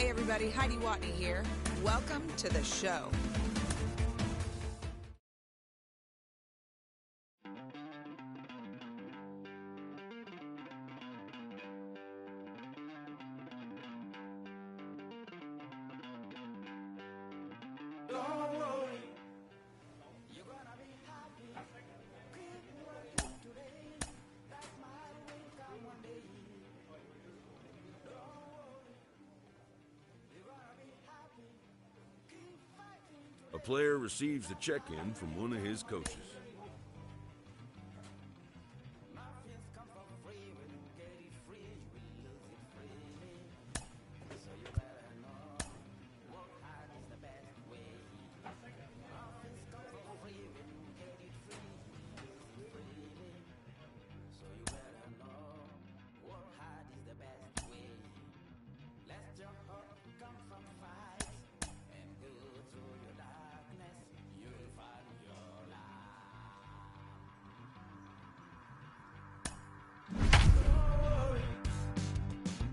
Hey everybody, Heidi Watney here. Welcome to the show. A player receives a check-in from one of his coaches.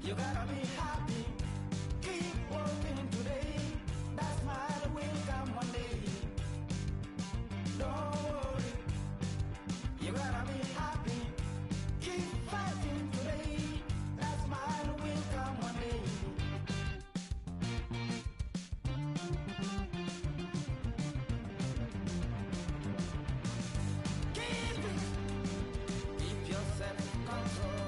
You gotta be happy, keep working today. That smile will come one day. Don't worry. You gotta be happy, keep fighting today. That smile will come one day. Keep yourself control.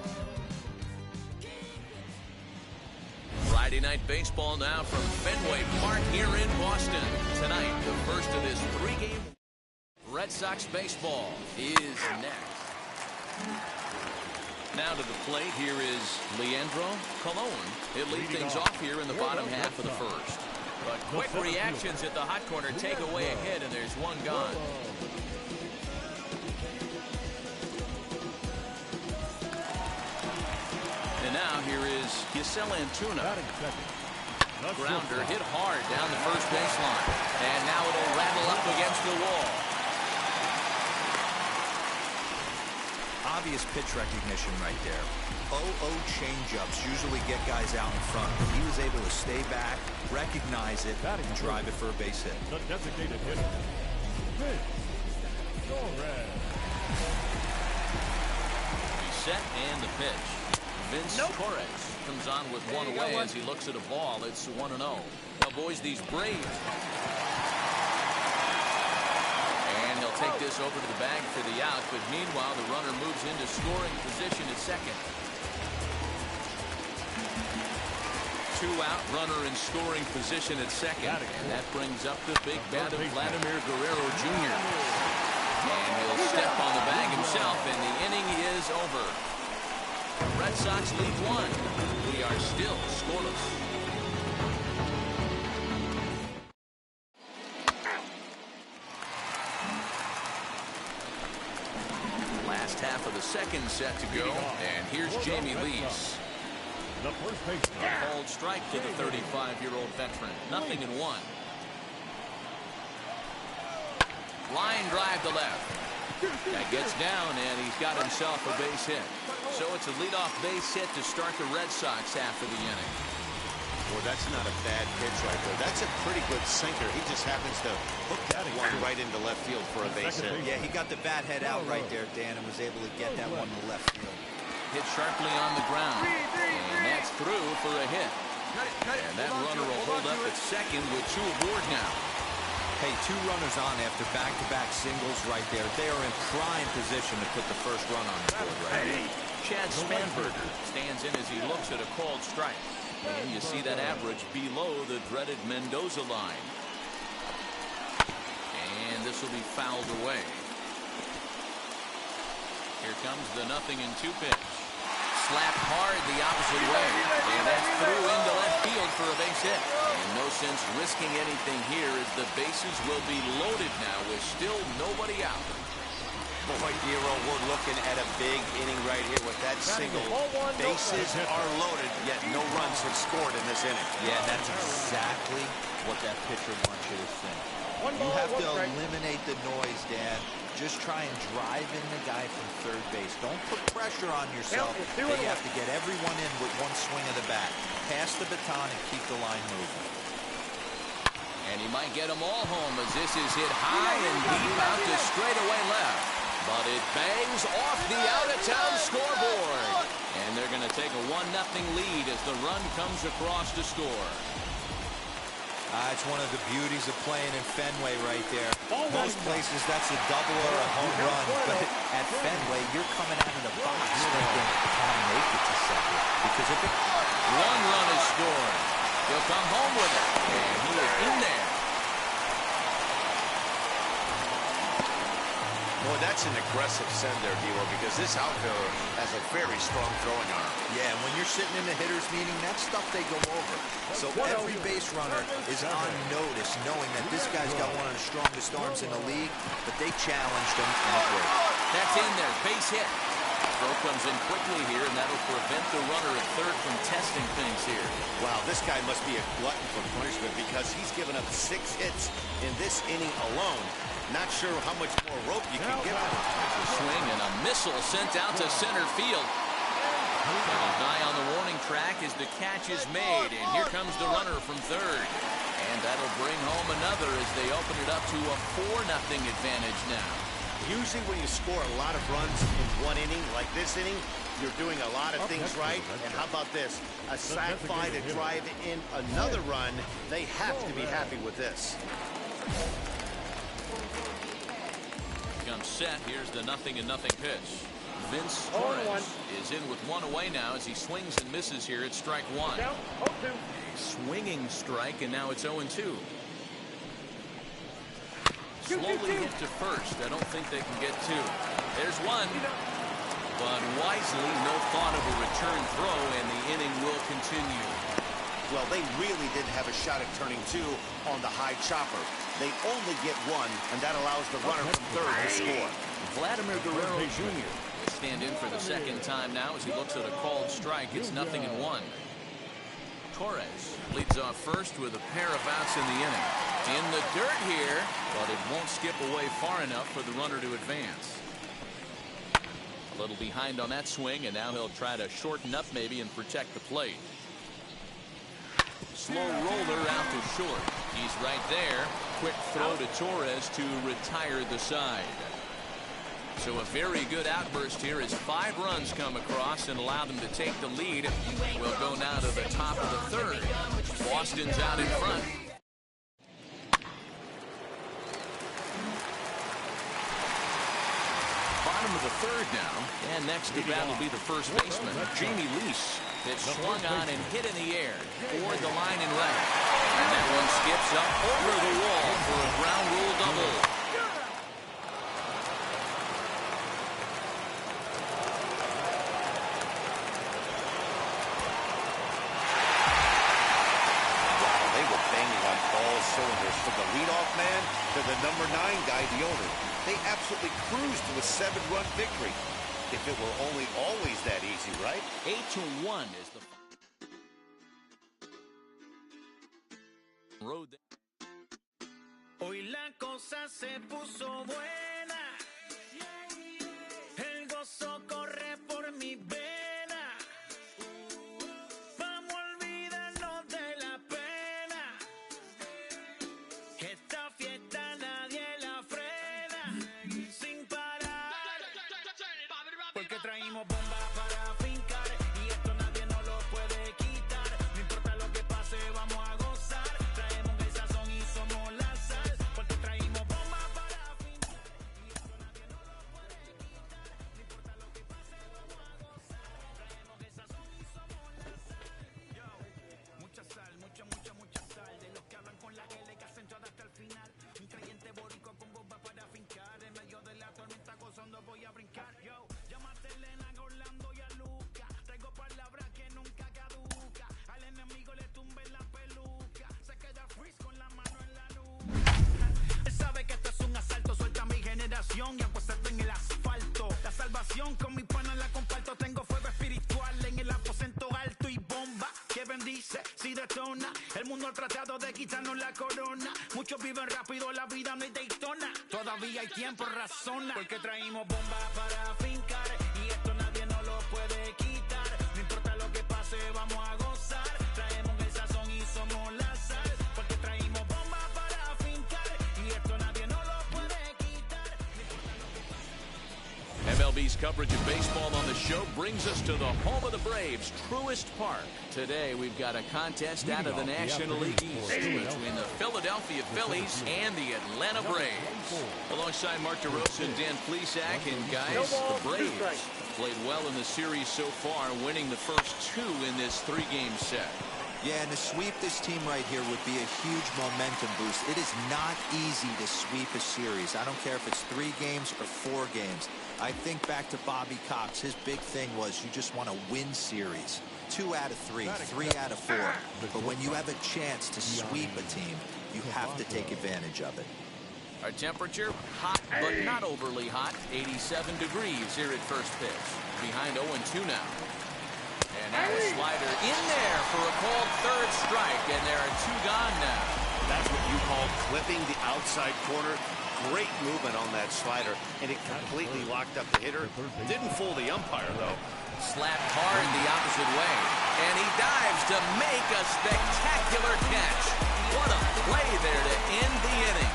Friday Night Baseball now from Fenway Park here in Boston. Tonight, the first of this three-game Red Sox baseball is next. Now to the plate, here is Leandro Colon. He'll lead things off here in the bottom half of the first. But quick reactions at the hot corner take away a hit, and there's one gone. And now here is Giselle Antuna. Grounder hit hard down the first baseline. And now it'll rattle up against the wall. Obvious pitch recognition right there. 0-0 changeups usually get guys out in front. He was able to stay back, recognize it, and drive it for a base hit. The designated hitter, Set and the pitch. Vince Torres comes on with one away as he looks at a ball. It's 1-0. Now, boys, these Braves. And he'll take this over to the bag for the out. But meanwhile, the runner moves into scoring position at second. 2 out, runner in scoring position at second. And that brings up the big bat of Vladimir Guerrero Jr. And he'll step on the bag himself, and the inning is over. The Red Sox lead 1. We are still scoreless. Last half of the second set to go, and here's Jamie Lees. The first baseman. A cold strike to the 35-year-old veteran. 0-1. Line drive to left. That gets down, and he's got himself a base hit. So it's a leadoff base hit to start the Red Sox after the inning. Well, that's not a bad pitch right there. That's a pretty good sinker. He just happens to hook that one right into left field for a base hit. Yeah, he got the bat head out right there, Dan, and was able to get that one to left field. Hit sharply on the ground, and that's through for a hit. And that runner will hold up at second with 2 aboard now. Hey, 2 runners on after back-to-back singles right there. They are in prime position to put the first run on the board right now. Chad Spanberger stands in as he looks at a called strike. And you see that average below the dreaded Mendoza line. And this will be fouled away. Here comes the 0-2 pitch. Slapped hard the opposite way. And that's through into left field for a base hit. And no sense risking anything here as the bases will be loaded now with still nobody out. Boy, Hero, we're looking at a big inning right here with that single. Bases are loaded, yet no runs have scored in this inning. Yeah, that's exactly what that pitcher wants you to think. You have to eliminate the noise, Dan. Just try and drive in the guy from third base. Don't put pressure on yourself. You have to get everyone in with one swing of the bat. Pass the baton and keep the line moving. And he might get them all home as this is hit high and deep out to straightaway left. But it bangs off the out-of-town scoreboard. And they're going to take a 1-0 lead as the run comes across to score. It's one of the beauties of playing in Fenway right there. Most places that's a double or a home run, but at Fenway you're coming out of the box thinking, can I make it to second? Because if it... 1 run is scored. He'll come home with it, and he is in there. Boy, that's an aggressive send there, D'Lo, because this outfielder has a very strong throwing arm. Yeah, and when you're sitting in the hitter's meeting, that's stuff they go over. So every base runner is on notice, knowing that this guy's got one of the strongest arms in the league, but they challenged him and it worked. That's in there, base hit. Throw comes in quickly here, and that'll prevent the runner at third from testing things here. Wow, this guy must be a glutton for punishment because he's given up 6 hits in this inning alone. Not sure how much more rope you can get on him. A swing and a missile sent out to center field. That'll die on the warning track as the catch is made, and here comes the runner from third. And that'll bring home another as they open it up to a 4-0 advantage now. Usually when you score a lot of runs in one inning, like this inning, you're doing a lot of things right. And how about this? A sac fly to drive in another run. They have to be happy with this. Comes set. Here's the 0-0 pitch. Vince Torres is in with 1 away now as he swings and misses here at strike 1. A swinging strike, and now it's 0-2. Slowly hit to first. I don't think they can get 2. There's 1. But wisely, no thought of a return throw, and the inning will continue. Well, they really didn't have a shot at turning 2 on the high chopper. They only get 1, and that allows the runner from third to score. Vladimir Guerrero Jr. will stand in for the second time now as he looks at a called strike. It's 0-1. Torres leads off first with a pair of outs in the inning. In the dirt here, but it won't skip away far enough for the runner to advance. A little behind on that swing, and now he'll try to shorten up maybe and protect the plate. Slow roller out to short. He's right there. Quick throw to Torres to retire the side. So a very good outburst here as 5 runs come across and allow them to take the lead. We'll go now to the top of the third. Boston's out in front. Bottom of the third now. And next to bat will be the first baseman, Jamie Lease. It's swung on and hit in the air toward the line and right. And that one skips up over the wall for a ground rule double. Wow, they were banging on all cylinders from the leadoff man to the number 9 guy, the owner. They absolutely cruised to a 7-run victory. If it were only always that easy, right? 8-1 is the road. Hoy la cosa se puso buena. El gozo corre por mi vena. Vamos a olvidarnos de la pena. Esta fiesta nadie la frena. Sin parar. Porque traímos bomba para fincar. Y esto nadie nos lo puede quitar. No importa lo que pase, vamos a gozar. Traemos el sazón y somos la sal. Porque traímos bomba para fincar. Si detona, el mundo ha tratado de quitarnos la corona. Muchos viven rápido, la vida no es Daytona. Todavía hay tiempo, razona. Porque traímos bombas para fincar. Y esto nadie nos lo puede quitar. No importa lo que pase, vamos a gozar. Traemos el sazón y somos la sal. Porque traímos bombas para fincar. Y esto nadie nos lo puede quitar. MLB's coverage of baseball on the show brings us to the home of the Braves, Truist Park. Today we've got a contest out of the National League East between the Philadelphia Phillies and the Atlanta Braves. Alongside Mark DeRosa and Dan Plesac, and guys, the Braves played well in the series so far, winning the first two in this three-game set. Yeah, and to sweep this team right here would be a huge momentum boost. It is not easy to sweep a series. I don't care if it's 3 games or 4 games. I think back to Bobby Cox. His big thing was you just want to win series. 2 out of 3, 3 out of 4. But when you have a chance to sweep a team, you have to take advantage of it. Our temperature, hot but not overly hot, 87 degrees here at first pitch. Behind 0-2 now. And now a slider in there for a called third strike, and there are 2 gone now. That's what you call clipping the outside corner. Great movement on that slider, and it completely locked up the hitter. Didn't fool the umpire, though. Slapped hard the opposite way, and he dives to make a spectacular catch. What a play there to end the inning.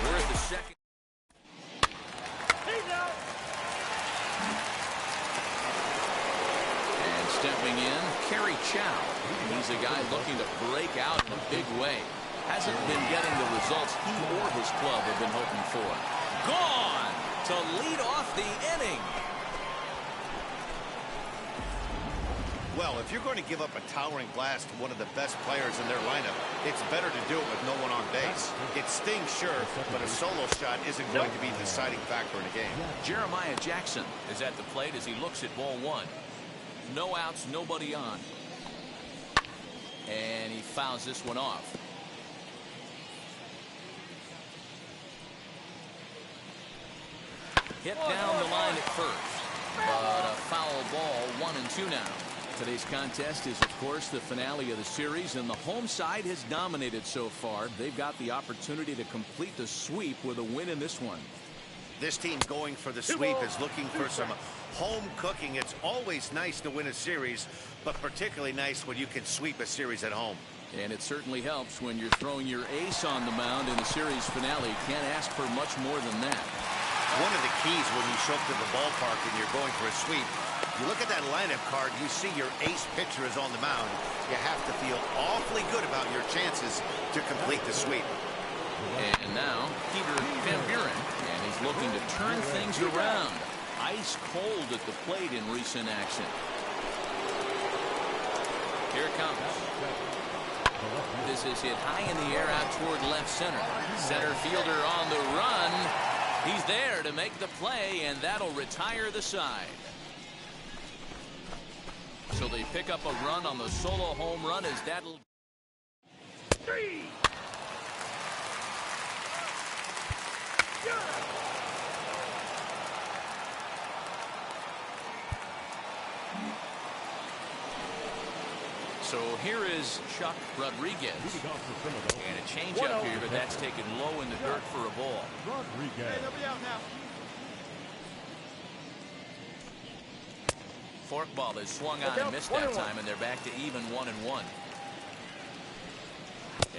We're at the second. And stepping in, Kerry Chow. He's a guy looking to break out in a big way. Hasn't been getting the results he or his club have been hoping for. Gone to lead off the inning. Well, if you're going to give up a towering blast to one of the best players in their lineup, it's better to do it with no one on base. It stings, sure, but a solo shot isn't going to be the deciding factor in a game. Jeremiah Jackson is at the plate as he looks at ball 1. No outs, nobody on. And he fouls this one off. Hit down the line at first, but a foul ball, 1-2 now. Today's contest is, of course, the finale of the series, and the home side has dominated so far. They've got the opportunity to complete the sweep with a win in this one. This team going for the sweep is looking for some home cooking. It's always nice to win a series, but particularly nice when you can sweep a series at home. And it certainly helps when you're throwing your ace on the mound in the series finale. Can't ask for much more than that. One of the keys when you show up to the ballpark and you're going for a sweep, you look at that lineup card, you see your ace pitcher is on the mound. You have to feel awfully good about your chances to complete the sweep. And now, Peter Van Buren, and he's looking to turn things around. Ice cold at the plate in recent action. Here it comes. This is hit high in the air out toward left center. Center fielder on the run. He's there to make the play, and that'll retire the side. So they pick up a run on the solo home run as that'll... So here is Chuck Rodriguez. And a changeup here, but that's taken low in the dirt for a ball. Rodriguez. Forkball is swung on and missed that time, and they're back to even 1-1.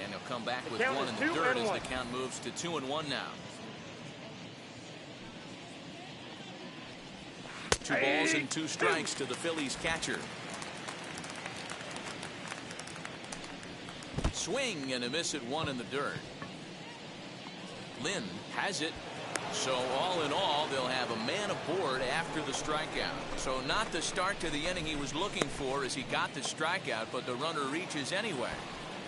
And he'll come back with 1 in the dirt as the count moves to 2-1 now. 2 balls and 2 strikes to the Phillies catcher. Swing and a miss at 1 in the dirt. Lynn has it. So all in all, they'll have a man aboard after the strikeout. So not the start to the inning he was looking for as he got the strikeout, but the runner reaches anyway.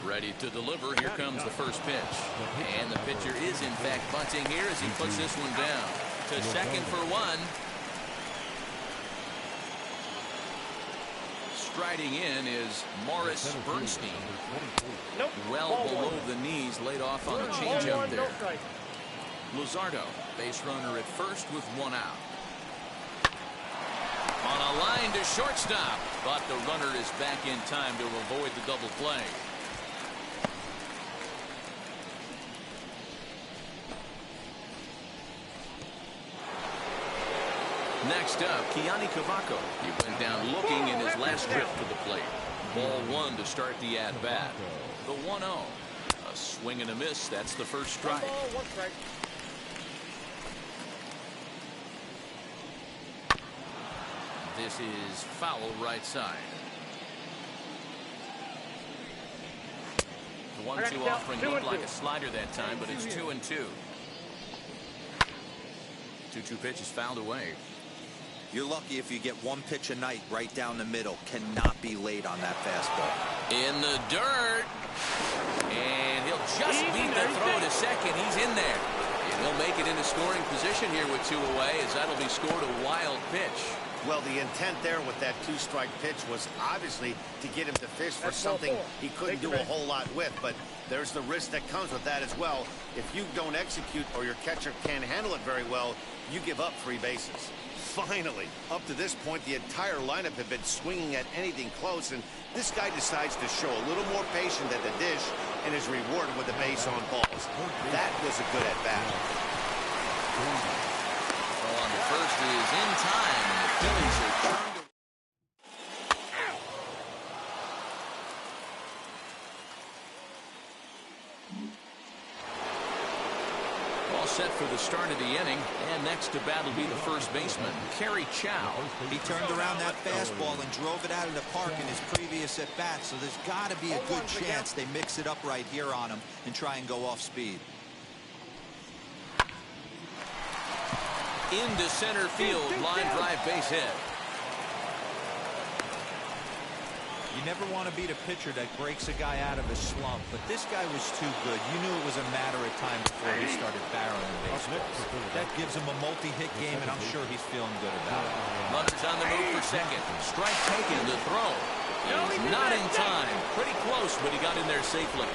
Ready to deliver. Here comes the first pitch. And the pitcher is in fact bunting here as he puts this one down. To second for 1. Striding in is Morris Bernstein. Well below the knees, laid off on a changeup there. Luzardo, base runner at first with 1 out. On a line to shortstop, but the runner is back in time to avoid the double play. Next up, Keani Cavaco. He went down looking in his last trip to the plate. Ball one to start the at-bat. The 1-0. A swing and a miss. That's the first strike. This is foul right side. The 1-2 offering looked like a slider that time, but it's 2-2. 2-2 pitch is fouled away. You're lucky if you get one pitch a night right down the middle. Cannot be late on that fastball. In the dirt. And he'll just beat the throw to second. He's in there. And he'll make it into scoring position here with 2 away, as that'll be scored a wild pitch. Well, the intent there with that 2-strike pitch was obviously to get him to fish for something he couldn't do a whole lot with, but there's the risk that comes with that as well. If you don't execute or your catcher can't handle it very well, you give up 3 bases. Finally, up to this point, the entire lineup had been swinging at anything close, and this guy decides to show a little more patience at the dish and is rewarded with a base on balls. That was a good at-bat. Throw on the first is in time, and the Phillies are turned. Set for the start of the inning, and next to bat will be the first baseman, Kerry Chow. He turned around that fastball and drove it out of the park in his previous at-bat, so there's got to be a good chance they mix it up right here on him and try and go off speed. Into center field, line drive base hit. You never want to beat a pitcher that breaks a guy out of a slump, but this guy was too good. You knew it was a matter of time before he started barreling baseballs. That gives him a multi-hit game, and I'm sure he's feeling good about it. Runners on the move for second. Strike taken, the throw. He's not in time. Pretty close, but he got in there safely.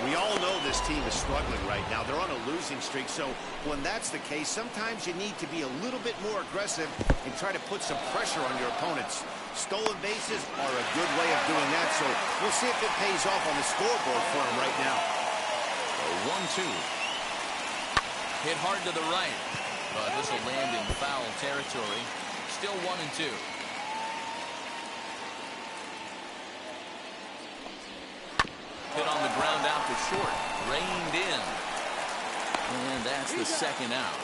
We all know this team is struggling right now. They're on a losing streak, so when that's the case, sometimes you need to be a little bit more aggressive and try to put some pressure on your opponents. Stolen bases are a good way of doing that, so we'll see if it pays off on the scoreboard for him right now. A 1-2. Hit hard to the right, but this will land in foul territory. Still 1-2. Hit on the ground out to short. Reined in. And that's the second out.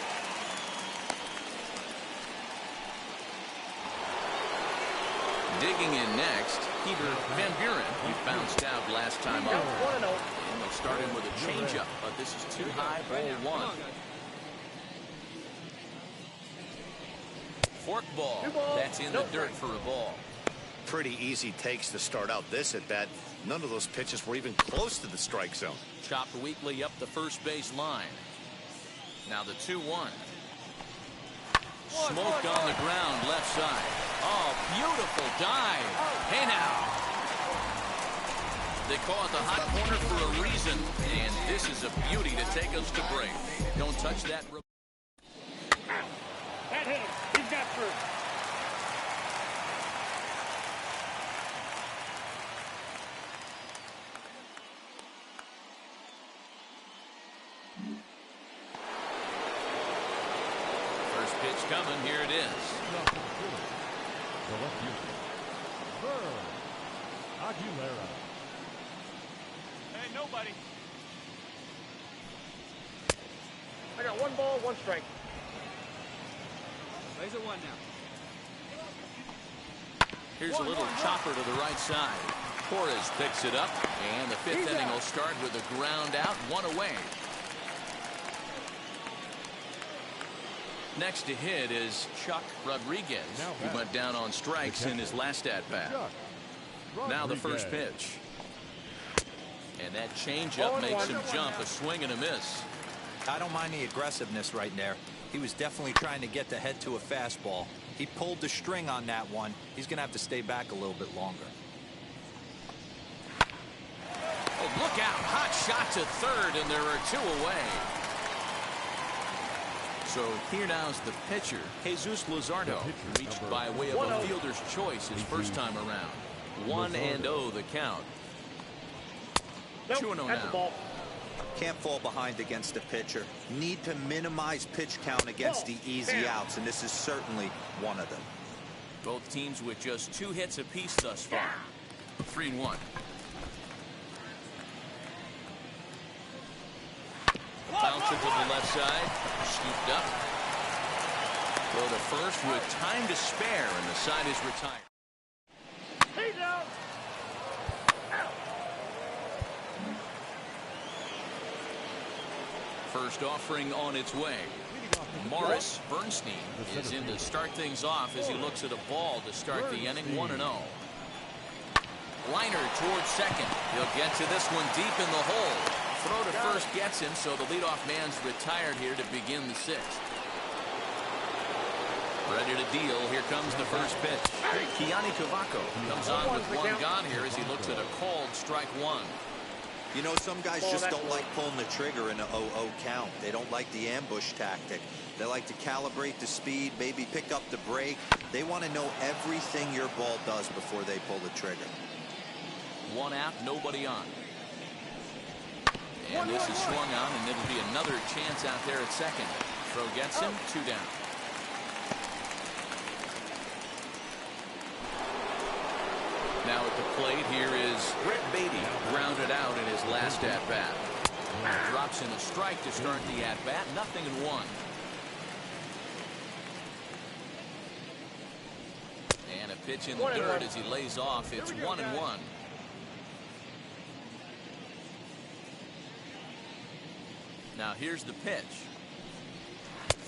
Digging in next, Peter Van Buren. He bounced out last time up. And they'll start him with a changeup, but this is too high, ball 1. Fork ball. That's in the dirt for a ball. Pretty easy takes to start out this at bat. None of those pitches were even close to the strike zone. Chopped weakly up the first base line. Now the 2-1. Smoked on the ground left side. Oh, beautiful dive. Hey now. They call it the hot corner for a reason, and this is a beauty to take us to break. Don't touch that. That hit him. He's got through. First pitch coming. Here it is. The left fielder, Aguilera. Hey, nobody. I got 1 ball, 1 strike. Raise it 1 now. Here's a little chopper to the right side. Torres picks it up, and the 5th inning will start with a ground out, 1 away. Next to hit is Chuck Rodriguez. He went down on strikes in his last at-bat. Now the first pitch. And that changeup makes him jump, a swing and a miss. I don't mind the aggressiveness right there. He was definitely trying to get the head to a fastball. He pulled the string on that one. He's going to have to stay back a little bit longer. Oh, look out. Hot shot to third, and there are 2 away. So here now's the pitcher, Jesus Luzardo, reached by way of a fielder's choice his first time around. 1-0 the count. 2-0 now. Can't fall behind against a pitcher. Need to minimize pitch count against the easy outs, and this is certainly one of them. Both teams with just 2 hits apiece thus far. 3-1. Bouncer to the left side. Scooped up. Throw to first with time to spare, and the side is retired. He's out. First offering on its way. Morris Bernstein is in to start things off as he looks at a ball to start the inning. 1-0. Liner towards second. He'll get to this one deep in the hole. Throw to first gets him, so the leadoff man's retired here to begin the 6th. Ready to deal. Here comes the first pitch. Kiani Kavako comes on with 1 gone here as he looks at a called strike 1. You know, some guys just don't like pulling the trigger in an 0-0 count. They don't like the ambush tactic. They like to calibrate the speed, maybe pick up the brake. They want to know everything your ball does before they pull the trigger. 1 out, nobody on. And this is swung on, and it'll be another chance out there at second. Throw gets him, 2 down. Now at the plate, here is Brett Beatty, grounded out in his last at-bat. Drops in a strike to start the at-bat, 0-1. And a pitch in the dirt as he lays off. It's 1-1. Now here's the pitch.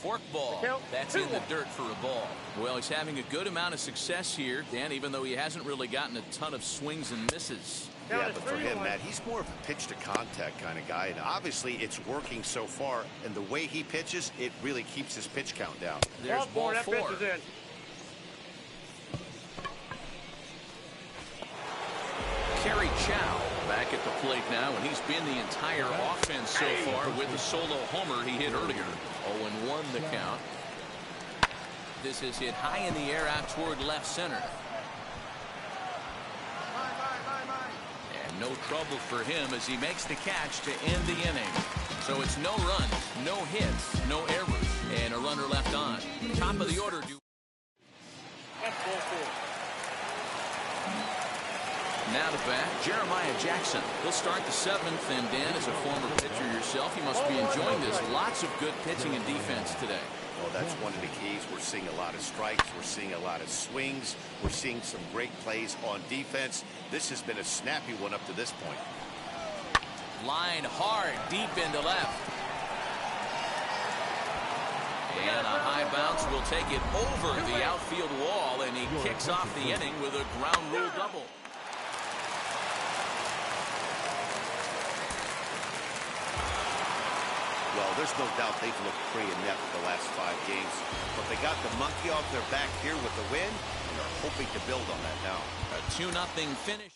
Fork ball. That's in the dirt for a ball. Well, he's having a good amount of success here, Dan, even though he hasn't really gotten a ton of swings and misses. Yeah, but for him, Matt, he's more of a pitch to contact kind of guy, and obviously it's working so far, and the way he pitches, it really keeps his pitch count down. There's ball 4. Kerry Chow back at the plate now, and he's been the entire offense so far with the solo homer he hit earlier. 0-1 the count. This is hit high in the air out toward left center. And no trouble for him as he makes the catch to end the inning. So it's no runs, no hits, no errors, and a runner left on. Top of the order. Now to bat, Jeremiah Jackson. He'll start the 7th, and Dan, as a former pitcher yourself, you must be enjoying this. Lots of good pitching and defense today. Well, that's one of the keys. We're seeing a lot of strikes. We're seeing a lot of swings. We're seeing some great plays on defense. This has been a snappy one up to this point. Line hard, deep into left. And a high bounce will take it over the outfield wall, and he kicks off the inning with a ground rule double. Well, there's no doubt they've looked pretty inept the last 5 games. But they got the monkey off their back here with the win, and they're hoping to build on that now. A 2-0 finish.